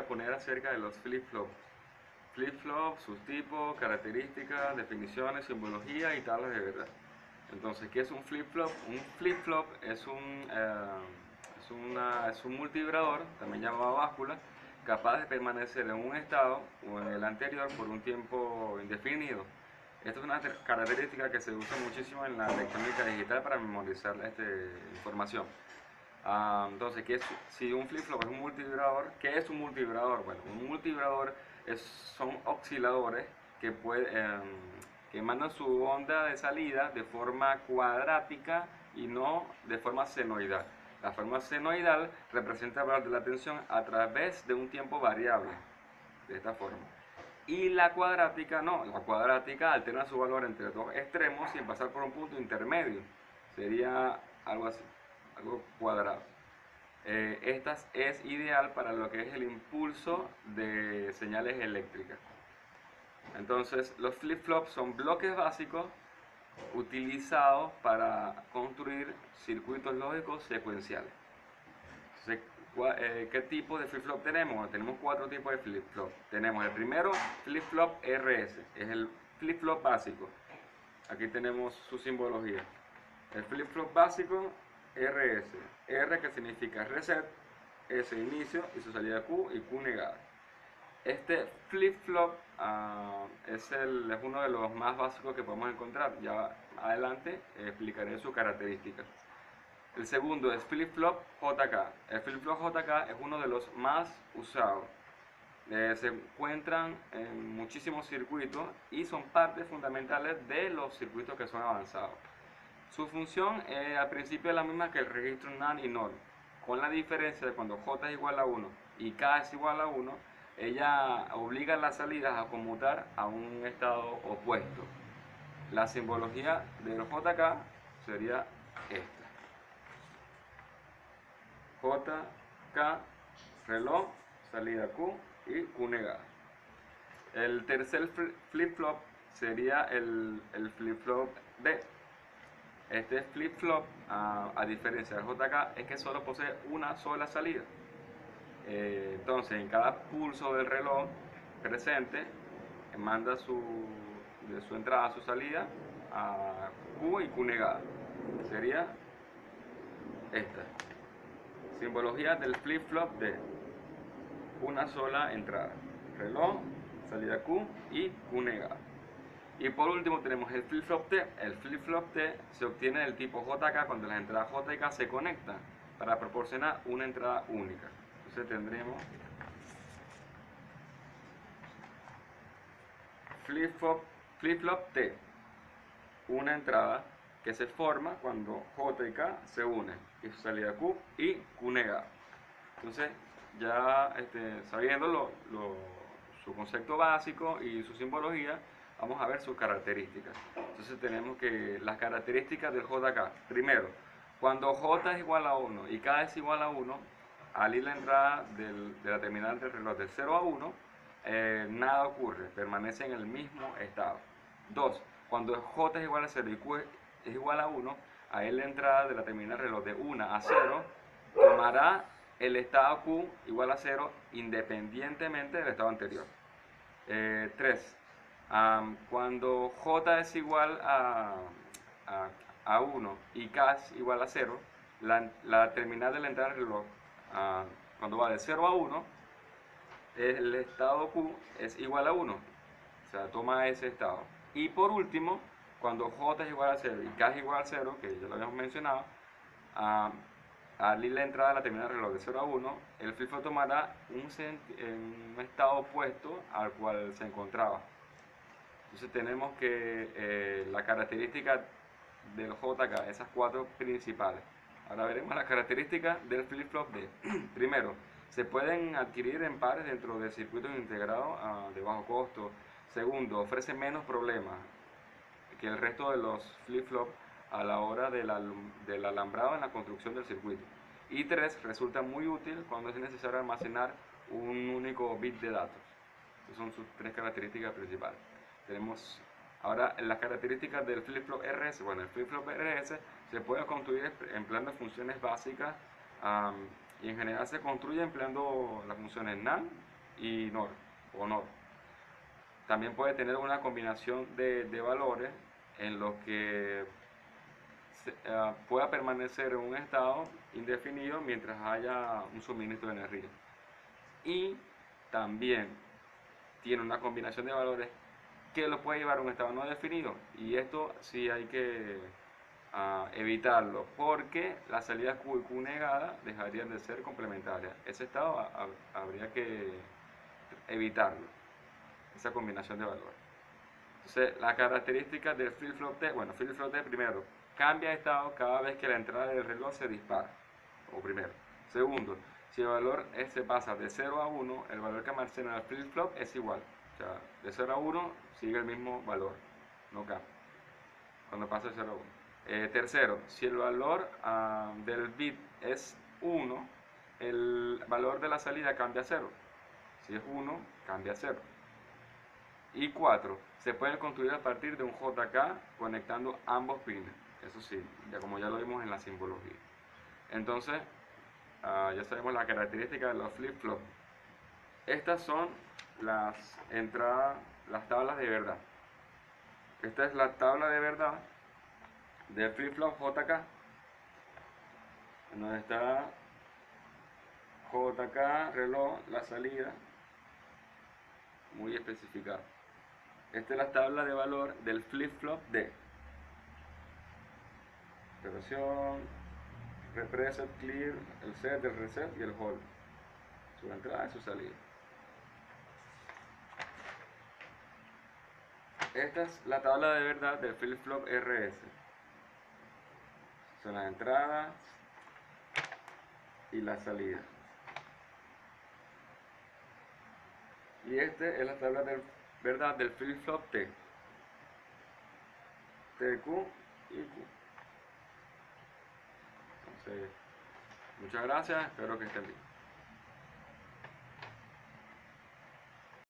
poner acerca de los flip-flops. Flip-flop, sus tipos, características, definiciones, simbología y tablas de verdad. Entonces, ¿qué es un flip-flop? Un flip-flop es un multivibrador, también llamado báscula, capaz de permanecer en un estado o en el anterior por un tiempo indefinido. Esta es una característica que se usa muchísimo en la electrónica digital para memorizar información. Entonces, si un flip-flop es un multivibrador, ¿qué es un multivibrador? Bueno, un multivibrador son osciladores que mandan su onda de salida de forma cuadrática y no de forma senoidal. La forma senoidal representa el valor de la tensión a través de un tiempo variable, de esta forma. Y la cuadrática no, la cuadrática alterna su valor entre dos extremos sin pasar por un punto intermedio. Sería algo así, algo cuadrado. Esta es ideal para lo que es el impulso de señales eléctricas. Entonces, los flip-flops son bloques básicos utilizados para construir circuitos lógicos secuenciales. Entonces, ¿qué tipo de flip-flop tenemos? Bueno, tenemos 4 tipos de flip-flop. Tenemos el primero, flip-flop RS, es el flip-flop básico. Aquí tenemos su simbología. El flip-flop básico RS, R que significa reset, S inicio y su salida Q y Q negada. Este flip-flop es uno de los más básicos que podemos encontrar. Ya adelante explicaré sus características. El segundo es flip-flop JK. El flip-flop JK es uno de los más usados. Se encuentran en muchísimos circuitos y son partes fundamentales de los circuitos que son avanzados. Su función al principio es la misma que el registro NAND y NOR, con la diferencia de cuando J es igual a 1 y K es igual a 1, ella obliga las salidas a conmutar a un estado opuesto. La simbología del JK sería esta. JK, reloj, salida Q y Q negada. El tercer flip-flop sería el flip-flop D. Este flip-flop, a diferencia del JK, es que solo posee una sola salida. Entonces, en cada pulso del reloj presente, manda de su entrada a su salida a Q y Q negada. Sería esta. Simbología del flip-flop de una sola entrada. Reloj, salida Q y Q negada. Y por último tenemos el flip-flop T. El flip-flop T se obtiene del tipo JK cuando las entradas J y K se conectan para proporcionar una entrada única. Entonces tendremos flip-flop T, una entrada que se forma cuando J y K se unen, y su salida Q y Q negada. Entonces, ya sabiendo su concepto básico y su simbología, vamos a ver sus características. Entonces tenemos que las características del JK. Primero, cuando J es igual a 1 y K es igual a 1, al ir la entrada de la terminal del reloj de 0 a 1, nada ocurre, permanece en el mismo estado. 2. Cuando J es igual a 0 y Q es igual a 1, a ir la entrada de la terminal del reloj de 1 a 0 tomará el estado Q igual a 0 independientemente del estado anterior. 3. Cuando J es igual a 1 y K es igual a 0, la terminal de la entrada del reloj, cuando va de 0 a 1, el estado Q es igual a 1, o sea, toma ese estado. Y por último, cuando J es igual a 0 y K es igual a 0, que ya lo habíamos mencionado, al ir la entrada de la terminal del reloj de 0 a 1, el flip-flop tomará un estado opuesto al cual se encontraba. Entonces tenemos que la característica del JK, esas 4 principales. Ahora veremos las características del flip-flop D. Primero, se pueden adquirir en pares dentro de circuitos integrados de bajo costo. Segundo, ofrece menos problemas que el resto de los flip-flop a la hora del alambrado en la construcción del circuito. Y 3, resulta muy útil cuando es necesario almacenar un único bit de datos. Esas son sus 3 características principales. Tenemos ahora las características del flip-flop RS. Bueno, el flip-flop RS se puede construir empleando funciones básicas y en general se construye empleando las funciones NAND y NOR o NOR. También puede tener una combinación de valores en los que pueda permanecer en un estado indefinido mientras haya un suministro de energía. Y también tiene una combinación de valores que lo puede llevar a un estado no definido, y esto sí hay que evitarlo, porque las salidas Q y Q negada dejarían de ser complementarias. Ese estado habría que evitarlo, esa combinación de valores. Entonces, las características del flip-flop T, bueno, flip-flop T primero, cambia de estado cada vez que la entrada del reloj se dispara, o primero. Segundo, si el valor se pasa de 0 a 1, el valor que almacena el flip-flop es igual. O sea, de 0 a 1 sigue el mismo valor, no cambia, cuando pasa de 0 a 1. Tercero, si el valor del bit es 1, el valor de la salida cambia a 0. Si es 1, cambia a 0. Y 4, se pueden construir a partir de un JK conectando ambos pines. Eso sí, como ya lo vimos en la simbología. Entonces, ya sabemos la característica de los flip-flop. Estas son las entradas, las tablas de verdad. Esta es la tabla de verdad del flip-flop JK, en donde está JK, reloj, la salida, muy especificada. Esta es la tabla de valor del flip-flop D. Operación, reset, clear, el set, el reset y el hold. Su entrada y su salida. Esta es la tabla de verdad del flip-flop RS. Son las entradas y la salida. Y esta es la tabla de verdad del flip-flop T. TQ y Q. Entonces, muchas gracias, espero que estén bien.